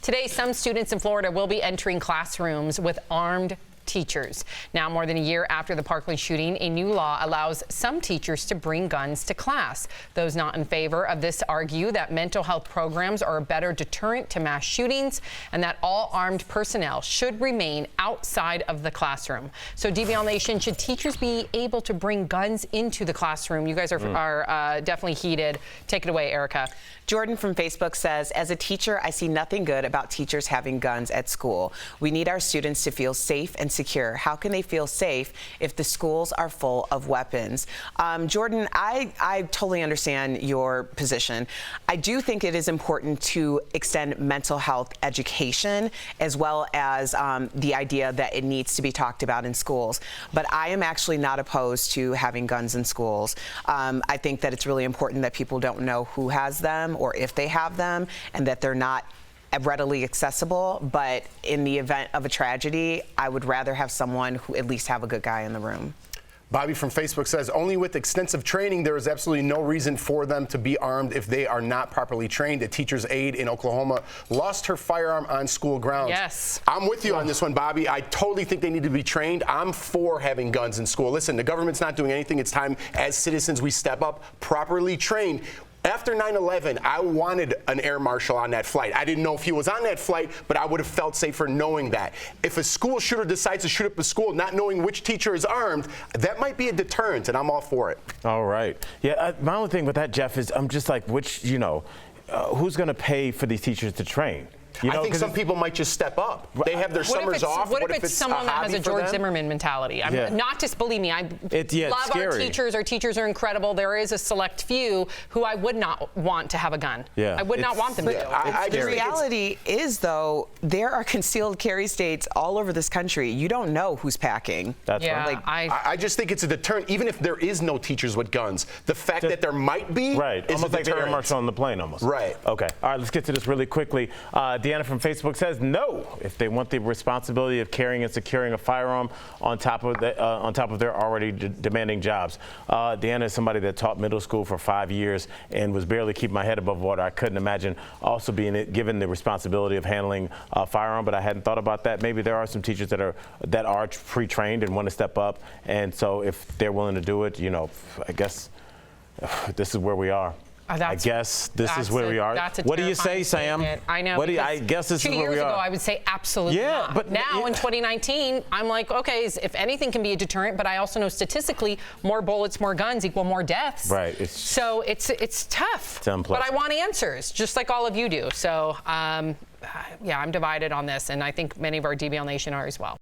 Today, some students in Florida will be entering classrooms with armed teachers. Now, more than a year after the Parkland shooting, a new law allows some teachers to bring guns to class. Those not in favor of this argue that mental health programs are a better deterrent to mass shootings and that all armed personnel should remain outside of the classroom. So, DBL Nation, should teachers be able to bring guns into the classroom? You guys are definitely heated. Take it away, Erica. Jordan from Facebook says, as a teacher, I see nothing good about teachers having guns at school. We need our students to feel safe and secure. How can they feel safe if the schools are full of weapons? Jordan, I totally understand your position. I do think it is important to extend mental health education as well as the idea that it needs to be talked about in schools. But I am actually not opposed to having guns in schools. I think that it's really important that people don't know who has them or if they have them, and that they're not readily accessible. But in the event of a tragedy, I would rather have someone who at least have a good guy in the room. Bobby from Facebook says, only with extensive training, there is absolutely no reason for them to be armed if they are not properly trained. A teacher's aide in Oklahoma lost her firearm on school grounds. Yes. I'm with you on this one, Bobby. I totally think they need to be trained. I'm for having guns in school. Listen, the government's not doing anything. It's time as citizens we step up, properly trained. After 9/11, I wanted an air marshal on that flight. I didn't know if he was on that flight, but I would have felt safer knowing that. If a school shooter decides to shoot up a school not knowing which teacher is armed, that might be a deterrent, and I'm all for it. All right. Yeah, my only thing with that, Jeff, is I'm just like, who's going to pay for these teachers to train? I think some people might just step up. They have their summers off. What if it's someone that has a George Zimmerman mentality? Not just, believe me, I love our teachers. Our teachers are incredible. There is a select few who I would not want to have a gun. Yeah. I would not want them to. The reality is, though, there are concealed carry states all over this country. You don't know who's packing. That's right. I just think it's a deterrent, even if there is no teachers with guns. The fact that there might be is almost like the air marshal on the plane, almost. Right. Okay. All right, let's get to this really quickly. Deanna from Facebook says no if they want the responsibility of carrying and securing a firearm on top of their already demanding jobs. Deanna is somebody that taught middle school for 5 years and was barely keeping my head above water. I couldn't imagine also being given the responsibility of handling a firearm, but I hadn't thought about that. Maybe there are some teachers that are pre-trained and want to step up, and so if they're willing to do it, I guess this is where we are. I guess this is where we are. What do you say, Sam? I know. I guess this is where we are. 2 years ago, I would say absolutely not. But now in 2019, I'm like, okay, if anything can be a deterrent, but I also know statistically, more bullets, more guns equal more deaths. Right. So it's tough. It's unpleasant. But I want answers, just like all of you do. So, yeah, I'm divided on this, and I think many of our DBL Nation are as well.